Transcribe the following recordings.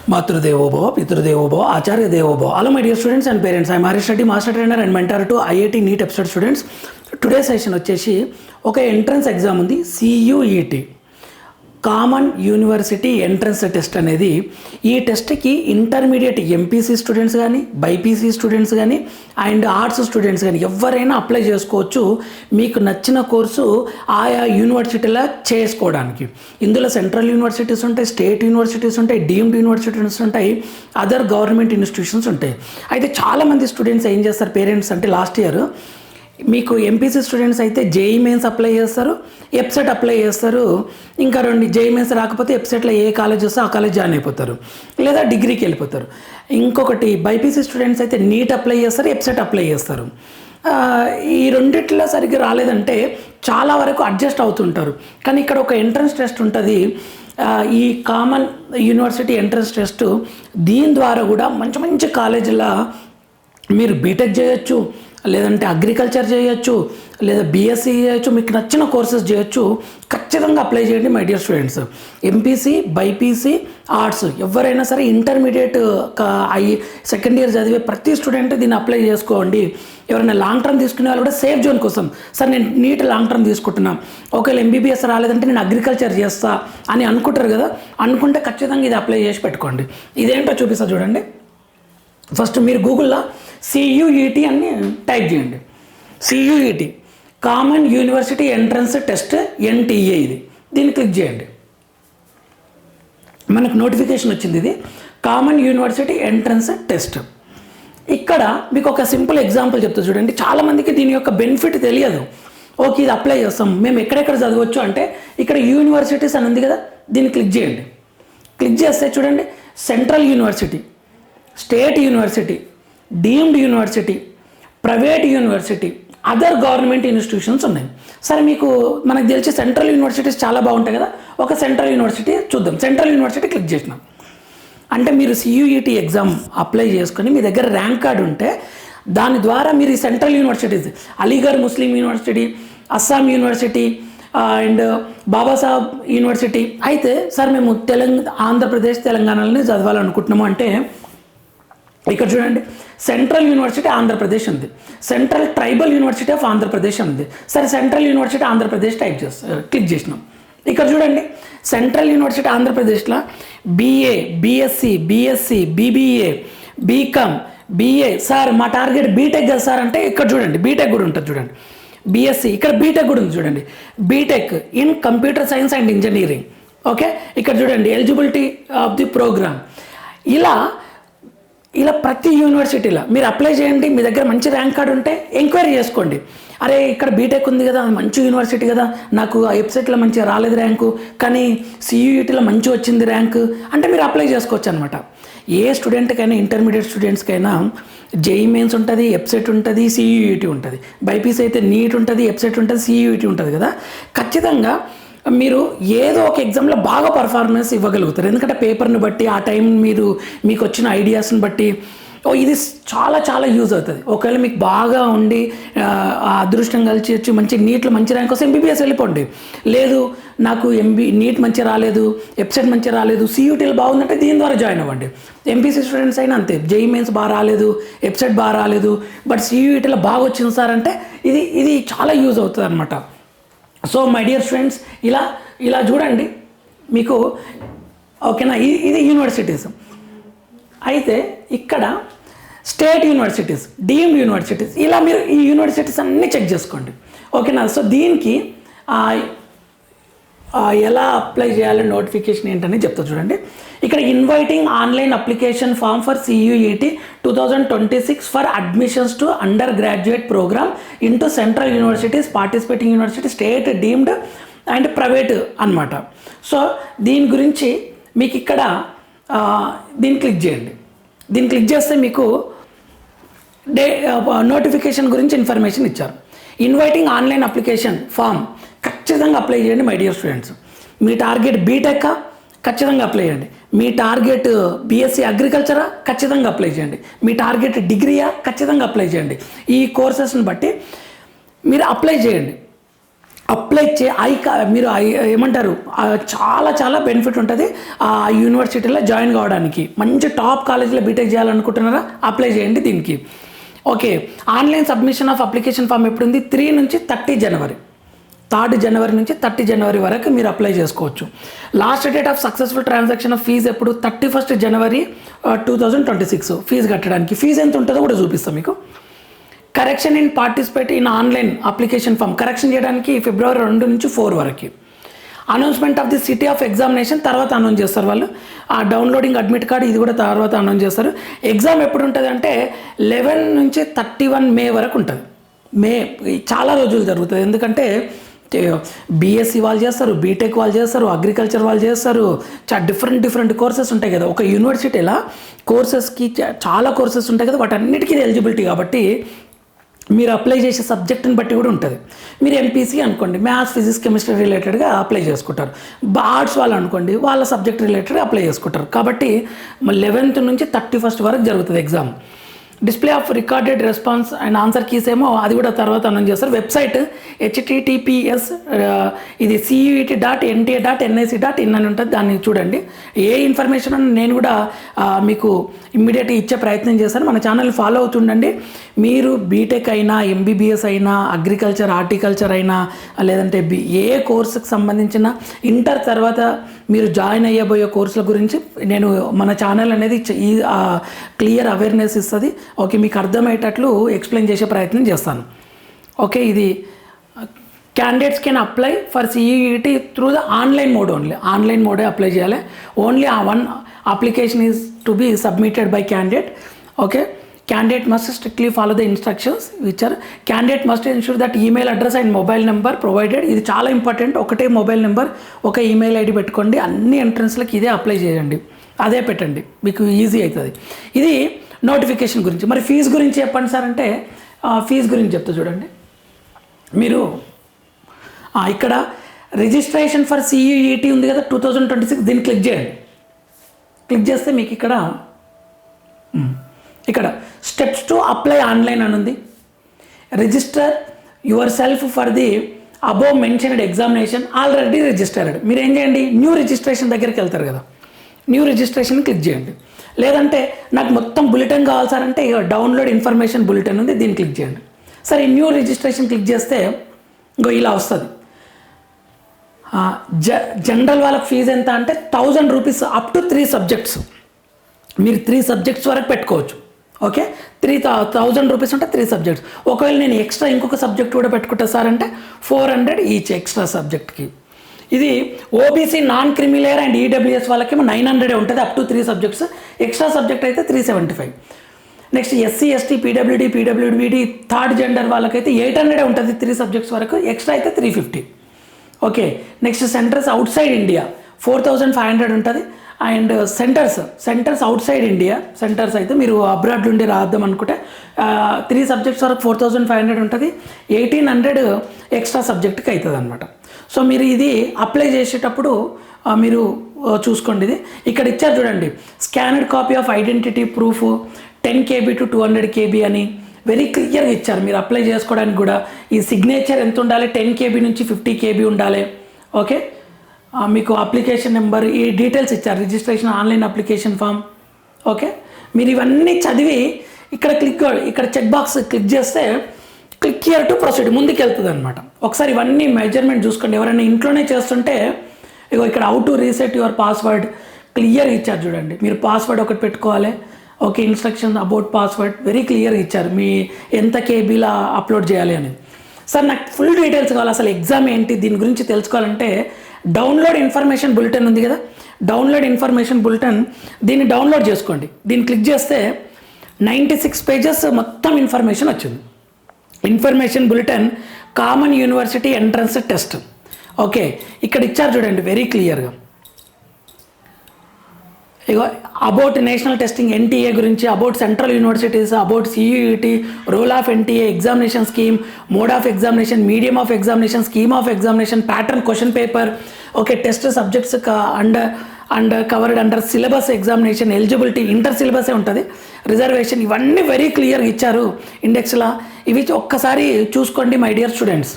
Matrudevobhava, Pitrudevobhava, Acharya Devobhava. Hello my dear students and parents. I am Harish Reddy, Master Trainer and Mentor to IIT NEET episode students. Today session వచ్చేసి ఒక entrance exam ఉంది, CUET common university entrance test అనేది. ఈ టెస్ట్కి intermediate MPC students కానీ, BiPC students కానీ and arts students కానీ ఎవరైనా అప్లై చేసుకోవచ్చు. మీకు నచ్చిన కోర్సు ఆయా యూనివర్సిటీలో చేసుకోవడానికి. ఇందులో సెంట్రల్ యూనివర్సిటీస్ ఉంటాయి, స్టేట్ యూనివర్సిటీస్ ఉంటాయి, డీమ్డ్ యూనివర్సిటీస్ ఉంటాయి, అదర్ గవర్నమెంట్ ఇన్స్టిట్యూషన్స్ ఉంటాయి. అయితే చాలామంది స్టూడెంట్స్ ఏం చేస్తారు పేరెంట్స్ అంటే, లాస్ట్ ఇయర్ మీకు ఎంపీసీ స్టూడెంట్స్ అయితే జేఈ మెయిన్స్ అప్లై చేస్తారు, ఎప్సెట్ అప్లై చేస్తారు. ఇంకా రెండు జేఈ మెయిన్స్ రాకపోతే ఎప్సెట్లో ఏ కాలేజ్ వస్తే ఆ కాలేజ్ జాయిన్ అయిపోతారు, లేదా డిగ్రీకి వెళ్ళిపోతారు. ఇంకొకటి బైపీసీ స్టూడెంట్స్ అయితే నీట్ అప్లై చేస్తారు, ఎప్సెట్ అప్లై చేస్తారు. ఈ రెండిట్లో సరిగ్గా రాలేదంటే చాలా వరకు అడ్జస్ట్ అవుతుంటారు. కానీ ఇక్కడ ఒక ఎంట్రన్స్ టెస్ట్ ఉంటుంది, ఈ కామన్ యూనివర్సిటీ ఎంట్రన్స్ టెస్ట్. దీని ద్వారా కూడా మంచి మంచి కాలేజీలో మీరు బీటెక్ చేయొచ్చు, లేదంటే అగ్రికల్చర్ చేయొచ్చు, లేదా బీఎస్సీ చేయొచ్చు, మీకు నచ్చిన కోర్సెస్ చేయొచ్చు. ఖచ్చితంగా అప్లై చేయండి my dear students. MPC, BiPC, arts ఎవరైనా సరే ఇంటర్మీడియట్ సెకండ్ ఇయర్ చదివే ప్రతి స్టూడెంట్ దీన్ని అప్లై చేసుకోండి. ఎవరైనా లాంగ్ టర్మ్ తీసుకునే వాళ్ళు కూడా సేఫ్ జోన్ కోసం, సార్ నేను నీట్ లాంగ్ టర్మ్ తీసుకుంటున్నాను, ఒకవేళ ఎంబీబీఎస్ రాలేదంటే నేను అగ్రికల్చర్ చేస్తా అని అనుకుంటారు కదా, అనుకుంటే ఖచ్చితంగా ఇది అప్లై చేసి పెట్టుకోండి. ఇదేంటో చూపిస్తా చూడండి. ఫస్ట్ మీరు గూగుల్లో CUET అని టైప్ చేయండి. CUET common university entrance test NTA, దీన్ని క్లిక్ చేయండి. మనకు నోటిఫికేషన్ వచ్చింది, ఇది కామన్ యూనివర్సిటీ ఎంట్రన్స్ టెస్ట్. ఇక్కడ మీకు ఒక సింపుల్ ఎగ్జాంపుల్ చెప్తా చూడండి. చాలామందికి దీని యొక్క బెనిఫిట్ తెలియదు. ఓకే ఇది అప్లై చేస్తాం, మేము ఎక్కడెక్కడ చదవచ్చు అంటే ఇక్కడ యూనివర్సిటీస్ అని ఉంది కదా, దీన్ని క్లిక్ చేయండి. క్లిక్ చేస్తే చూడండి, central university, state university, deemed university, private university, other government institutions ఉన్నాయి. సరే మీకు మనకు తెలిసి సెంట్రల్ యూనివర్సిటీస్ చాలా బాగుంటాయి కదా, ఒక సెంట్రల్ యూనివర్సిటీ చూద్దాం. సెంట్రల్ యూనివర్సిటీ క్లిక్ చేసినాం అంటే మీరు CUET ఎగ్జామ్ అప్లై చేసుకొని మీ దగ్గర ర్యాంక్ కార్డు ఉంటే దాని ద్వారా మీరు ఈ central universities, Aligarh Muslim university, Assam university and Babasaheb university. అయితే సార్ మేము ఆంధ్రప్రదేశ్ తెలంగాణలోనే చదవాలనుకుంటున్నాము అంటే ఇక్కడ చూడండి, సెంట్రల్ యూనివర్సిటీ ఆంధ్రప్రదేశ్ ఉంది, central tribal university of Andhra Pradesh ఉంది. సరే సెంట్రల్ యూనివర్సిటీ ఆంధ్రప్రదేశ్ టైప్ చేస్తాం, క్లిక్ చేసినాం. ఇక్కడ చూడండి, సెంట్రల్ యూనివర్సిటీ ఆంధ్రప్రదేశ్లో BA, BSc, BSc, BBA, BCom, BA. Sir మా టార్గెట్ బీటెక్ కదా సార్ అంటే ఇక్కడ చూడండి బీటెక్ కూడా ఉంటుంది చూడండి. BSc, ఇక్కడ బీటెక్ కూడా ఉంది చూడండి, BTech in computer science and engineering. Okay ఇక్కడ చూడండి ఎలిజిబిలిటీ ఆఫ్ ది ప్రోగ్రామ్. ఇలా ప్రతి యూనివర్సిటీలో మీరు అప్లై చేయండి. మీ దగ్గర మంచి ర్యాంక్ కార్డు ఉంటే ఎంక్వైరీ చేసుకోండి. అరే ఇక్కడ బీటెక్ ఉంది కదా, మంచి యూనివర్సిటీ కదా, నాకు వెబ్సైట్లో మంచిగా రాలేదు ర్యాంకు, కానీ CUETలో మంచి వచ్చింది ర్యాంకు అంటే మీరు అప్లై చేసుకోవచ్చు అనమాట. ఏ స్టూడెంట్కైనా, ఇంటర్మీడియట్ స్టూడెంట్స్కైనా జేఈ మెయిన్స్ ఉంటుంది, ఎప్సెట్ ఉంటుంది, CUET ఉంటుంది. బైపీసీ అయితే నీట్ ఉంటుంది, ఎప్సెట్ ఉంటుంది, CUET ఉంటుంది కదా. ఖచ్చితంగా మీరు ఏదో ఒక ఎగ్జామ్లో బాగా పర్ఫార్మెన్స్ ఇవ్వగలుగుతారు. ఎందుకంటే పేపర్ని బట్టి, ఆ టైం మీకు వచ్చిన ఐడియాస్ని బట్టి ఇది చాలా చాలా యూజ్ అవుతుంది. ఒకవేళ మీకు బాగా ఉండి అదృష్టం కలిసి వచ్చి మంచి నీట్లో మంచి ర్యాంక్ వస్తే MBBS వెళ్ళిపోండి. లేదు నాకు నీట్ మంచిగా రాలేదు, ఎప్సెట్ మంచిగా రాలేదు, CUETలో బాగుందంటే దీని ద్వారా జాయిన్ అవ్వండి. ఎంపీసీ స్టూడెంట్స్ అయినా అంతే, జేఈ మెయిన్స్ బాగా రాలేదు, ఎప్సెట్ బాగా రాలేదు, బట్ CUETలో బాగా వచ్చింది సార్ అంటే ఇది చాలా యూజ్ అవుతుంది అనమాట. సో మై డియర్ స్టూడెంట్స్, ఇలా చూడండి మీకు. ఓకేనా, ఇది యూనివర్సిటీస్. అయితే ఇక్కడ స్టేట్ యూనివర్సిటీస్, డీమ్డ్ యూనివర్సిటీస్, ఇలా మీరు ఈ యూనివర్సిటీస్ అన్నీ చెక్ చేసుకోండి. ఓకేనా. సో దీనికి ఎలా అప్లై చేయాలి, నోటిఫికేషన్ ఏంటని చెప్తా చూడండి. ఇక్కడ inviting online application form for CUET 2026 for admissions to undergraduate programme into central universities, participating university, state, deemed and private అనమాట. సో దీని గురించి మీకు ఇక్కడ దీన్ని క్లిక్ చేయండి. దీన్ని క్లిక్ చేస్తే మీకు నోటిఫికేషన్ గురించి ఇన్ఫర్మేషన్ ఇచ్చారు. ఇన్వైటింగ్ ఆన్లైన్ అప్లికేషన్ ఫామ్ ఖచ్చితంగా అప్లై చేయండి మై డియర్ స్టూడెంట్స్. మీ టార్గెట్ బీటెక్ ఖచ్చితంగా అప్లై చేయండి. మీ టార్గెట్ BSc అగ్రికల్చరా ఖచ్చితంగా అప్లై చేయండి. మీ టార్గెట్ డిగ్రీయా ఖచ్చితంగా అప్లై చేయండి. ఈ కోర్సెస్ని బట్టి మీరు అప్లై చేయండి. అప్లై మీరు ఏమంటారు చాలా చాలా బెనిఫిట్ ఉంటుంది ఆ యూనివర్సిటీలో జాయిన్ కావడానికి. మంచి టాప్ కాలేజీలో బీటెక్ చేయాలనుకుంటున్నారా, అప్లై చేయండి దీనికి. Okay, online submission of application form ఎప్పుడు ఉంది? 3 నుంచి 30 జనవరి, 3 జనవరి నుంచి 30 జనవరి వరకు మీరు అప్లై చేసుకోవచ్చు. Last date of successful transaction of fees ఎప్పుడు? 31 జనవరి 2026 ఫీజు కట్టడానికి. ఫీజు ఎంత ఉంటుందో కూడా చూపిస్తాం మీకు. Correction in participate in online application form correction చేయడానికి ఫిబ్రవరి 2 నుంచి 4 వరకు. Announcement of the city of examination తర్వాత అనౌన్స్ చేస్తారు వాళ్ళు. ఆ డౌన్లోడింగ్ అడ్మిట్ కార్డ్ ఇది కూడా తర్వాత అనౌన్స్ చేస్తారు. ఎగ్జామ్ ఎప్పుడు ఉంటుంది అంటే 11 నుంచి 31 మే వరకు ఉంటుంది. మే చాలా రోజులు జరుగుతుంది. ఎందుకంటే బీఎస్సీ వాళ్ళు చేస్తారు, బీటెక్ వాళ్ళు చేస్తారు, అగ్రికల్చర్ వాళ్ళు చేస్తారు. డిఫరెంట్ కోర్సెస్ ఉంటాయి కదా ఒక యూనివర్సిటీలో. కోర్సెస్కి చాలా కోర్సెస్ ఉంటాయి కదా, వాటన్నిటికీ ఎలిజిబిలిటీ కాబట్టి మీరు అప్లై చేసే సబ్జెక్ట్ని బట్టి కూడా ఉంటుంది. మీరు ఎంపీసీ అనుకోండి, మ్యాథ్స్ ఫిజిక్స్ కెమిస్ట్రీ రిలేటెడ్గా అప్లై చేసుకుంటారు. ఆర్ట్స్ వాళ్ళు అనుకోండి, వాళ్ళ సబ్జెక్ట్ రిలేటెడ్గా అప్లై చేసుకుంటారు. కాబట్టి 11th నుంచి 31 వరకు జరుగుతుంది exam. Display of recorded response and answer keys ఏమో అది కూడా తర్వాత అనౌన్స్ చేస్తారు. వెబ్సైట్ https ఇది CUET.NTA.NIC.in అని ఉంటుంది, దాన్ని చూడండి. ఏ ఇన్ఫర్మేషన్ అని నేను కూడా మీకు ఇమ్మీడియట్గా ఇచ్చే ప్రయత్నం చేశాను. మన ఛానల్ ఫాలో అవుతుండండి. మీరు బీటెక్ అయినా, MBBS అయినా, అగ్రికల్చర్, హార్టికల్చర్ అయినా, లేదంటే ఏ కోర్సుకు సంబంధించిన ఇంటర్ తర్వాత మీరు జాయిన్ అయ్యబోయే కోర్సుల గురించి నేను మన ఛానల్ అనేది ఈ క్లియర్ అవేర్నెస్ ఇస్తుంది. ఓకే, మీకు అర్థమయ్యేటట్లు ఎక్స్ప్లెయిన్ చేసే ప్రయత్నం చేస్తాను. ఓకే, ఇది candidates can apply for CUET through the online mode only. Online మోడే అప్లై చేయాలి. ఓన్లీ ఆ 1 application is to be submitted by candidate. Okay, candidate must strictly follow the instructions which are candidate must ensure that email address and mobile number provided. ఇది చాలా important. ఒకటే mobile number, ఒక email ID పెట్టుకోండి. అన్ని ఎంట్రన్స్లకి ఇదే apply చేయండి, అదే పెట్టండి, మీకు ఈజీ అవుతుంది. ఇది నోటిఫికేషన్ గురించి. మరి ఫీజు గురించి చెప్పండి సార్ అంటే ఫీజు గురించి చెప్తా చూడండి. మీరు ఇక్కడ రిజిస్ట్రేషన్ ఫర్ CUET ఉంది కదా 2026, దీన్ని క్లిక్ చేయండి. క్లిక్ చేస్తే మీకు ఇక్కడ స్టెప్స్ టు అప్లై ఆన్లైన్ అని ఉంది. Register your self for the above mentioned examination already registered. మీరు ఏం చేయండి, న్యూ రిజిస్ట్రేషన్ దగ్గరికి వెళ్తారు కదా, న్యూ రిజిస్ట్రేషన్ క్లిక్ చేయండి. లేదంటే నాకు మొత్తం బులెటిన్ కావాలి సార్ అంటే డౌన్లోడ్ ఇన్ఫర్మేషన్ బులెటిన్ ఉంది, దీన్ని క్లిక్ చేయండి. సరే, న్యూ రిజిస్ట్రేషన్ క్లిక్ చేస్తే ఇలా వస్తుంది. జనరల్ వాళ్ళకి ఫీజు ఎంత అంటే 1000 రూపీస్ అప్ టు 3 సబ్జెక్ట్స్. మీరు 3 సబ్జెక్ట్స్ వరకు పెట్టుకోవచ్చు. ఓకే, 3000 రూపీస్ అంటే 3 సబ్జెక్ట్స్. ఒకవేళ నేను ఎక్స్ట్రా ఇంకొక సబ్జెక్ట్ కూడా పెట్టుకుంటా సార్ అంటే 400 ఈచ్ ఎక్స్ట్రా సబ్జెక్ట్కి. ఇది OBC non creamy layer and EWS వాళ్ళకేమో 900 ఉంటుంది up to 3 subjects. Extra subject అయితే 375. Next SC ST PWD third gender వాళ్ళకైతే 800 ఉంటుంది 3 సబ్జెక్ట్స్ వరకు, ఎక్స్ట్రా అయితే 350. Okay, next centres outside India 4500 ఉంటుంది. And centres outside India centres అయితే మీరు అబ్రాడ్ నుండి రాద్దాం అనుకుంటే 3 సబ్జెక్ట్స్ వరకు 4500 ఉంటుంది. 1800 ఎక్స్ట్రా సబ్జెక్ట్కి అవుతుంది అనమాట. సో మీరు ఇది అప్లై చేసేటప్పుడు మీరు చూసుకోండి. ఇది ఇక్కడ ఇచ్చారు చూడండి, స్కానర్డ్ copy of identity proof 10 KB to 200 KB అని వెరీ క్లియర్గా ఇచ్చారు. మీరు అప్లై చేసుకోవడానికి కూడా ఈ సిగ్నేచర్ ఎంత ఉండాలి, 10 KB నుంచి 50 KB ఉండాలి. ఓకే, మీకు అప్లికేషన్ నెంబర్, ఈ డీటెయిల్స్ ఇచ్చారు, registration online application form. Okay, మీరు ఇవన్నీ చదివి ఇక్కడ చెక్ బాక్స్ క్లిక్ చేస్తే క్లిక్ హియర్ టు ప్రొసీడ్ ముందుకు వెళ్తుంది అనమాట. ఒకసారి ఇవన్నీ మెజర్మెంట్ చూసుకోండి. ఎవరైనా ఇంట్లోనే చేస్తుంటే ఇక్కడ how to reset your password clear ఇచ్చారు చూడండి. మీరు పాస్వర్డ్ ఒకటి పెట్టుకోవాలి. Okay, instruction about password very clear ఇచ్చారు, మీ ఎంత కేబీలా అప్లోడ్ చేయాలి అని. సార్ నాకు ఫుల్ డీటెయిల్స్ కావాలి, అసలు ఎగ్జామ్ ఏంటి దీని గురించి తెలుసుకోవాలంటే డౌన్లోడ్ ఇన్ఫర్మేషన్ బులెటిన్ ఉంది కదా, డౌన్లోడ్ ఇన్ఫర్మేషన్ బులెటిన్, దీన్ని డౌన్లోడ్ చేసుకోండి. దీన్ని క్లిక్ చేస్తే 96 పేజెస్ మొత్తం ఇన్ఫర్మేషన్ వచ్చింది. Information bulletin common university entrance test. Okay, ఇక్కడ ఇచ్చారు చూడండి వెరీ క్లియర్గా. ఇగో అబౌట్ నేషనల్ టెస్టింగ్ NTA గురించి, about central universities, about CUET, role of NTA, examination scheme, mode of examination, medium of examination, scheme of examination, pattern question paper. Okay, test subjects under covered under syllabus examination, eligibility inter సిలబసే ఉంటుంది, reservation, ఇవన్నీ very క్లియర్గా ఇచ్చారు ఇండెక్స్లో. ఇవి ఒక్కసారి చూసుకోండి my dear students.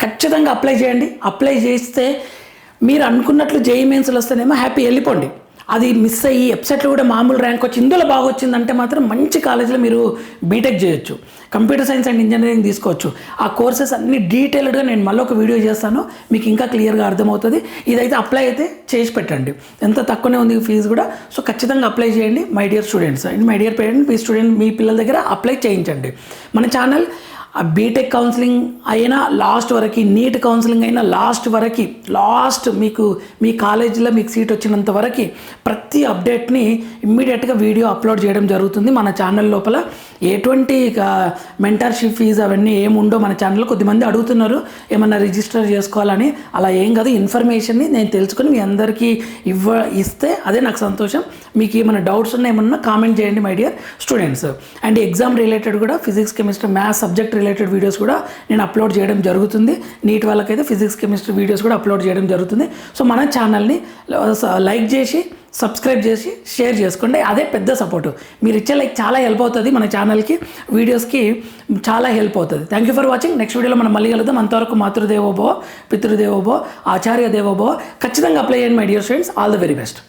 ఖచ్చితంగా apply చేయండి. అప్లై చేస్తే మీరు అనుకున్నట్లు జేఈఈ మెయిన్స్లో వస్తేనేమో హ్యాపీ వెళ్ళిపోండి. అది మిస్ అయ్యి వెబ్సైట్లో కూడా మామూలు ర్యాంక్ వచ్చి ఇందులో బాగా వచ్చిందంటే మాత్రం మంచి కాలేజీలో మీరు బీటెక్ చేయొచ్చు, కంప్యూటర్ సైన్స్ అండ్ ఇంజనీరింగ్ తీసుకోవచ్చు. ఆ కోర్సెస్ అన్ని డీటెయిల్డ్గా నేను మళ్ళీ ఒక వీడియో చేస్తాను, మీకు ఇంకా క్లియర్గా అర్థమవుతుంది. ఇదైతే అప్లై అయితే చేసి పెట్టండి, ఎంత తక్కువనే ఉంది ఫీజు కూడా. సో ఖచ్చితంగా అప్లై చేయండి my dear students and my dear parents. మీ స్టూడెంట్ మీ పిల్లల దగ్గర అప్లై చేయించండి. మన ఛానల్ బీటెక్ కౌన్సిలింగ్ అయినా లాస్ట్ వరకు, నీట్ కౌన్సిలింగ్ అయినా లాస్ట్ మీకు మీ కాలేజీలో మీకు సీట్ వచ్చినంత వరకు ప్రతి అప్డేట్ని ఇమ్మీడియట్గా వీడియో అప్లోడ్ చేయడం జరుగుతుంది మన ఛానల్ లోపల. ఎటువంటి మెంటర్షిప్ ఫీజు అవన్నీ ఏముండో మన ఛానల్లో కొద్దిమంది అడుగుతున్నారు ఏమన్నా రిజిస్టర్ చేసుకోవాలని. అలా ఏం కాదు, ఇన్ఫర్మేషన్ని నేను తెలుసుకుని మీ అందరికీ ఇస్తే అదే నాకు సంతోషం. మీకు ఏమైనా డౌట్స్ ఉన్నా ఏమన్నా కామెంట్ చేయండి my dear students. And exam related కూడా physics chemistry maths subject related videos కూడా నేను అప్లోడ్ చేయడం జరుగుతుంది. నీట్ వాళ్ళకైతే ఫిజిక్స్ కెమిస్ట్రీ వీడియోస్ కూడా అప్లోడ్ చేయడం జరుగుతుంది. సో మన ఛానల్ని లైక్ చేసి సబ్స్క్రైబ్ చేసి షేర్ చేసుకోండి, అదే పెద్ద సపోర్టు. మీరు ఇచ్చే లైక్ చాలా హెల్ప్ అవుతుంది, మన ఛానల్కి వీడియోస్కి చాలా హెల్ప్ అవుతుంది. Thank you for watching. Next వీడియోలో మనం మళ్ళీ కలుద్దాం. అంతవరకు మాతృదేవోభవ, పితృదేవోభవ, ఆచార్య దేవోభవ. ఖచ్చితంగా అప్లై చేయండి my dear students. All the very best.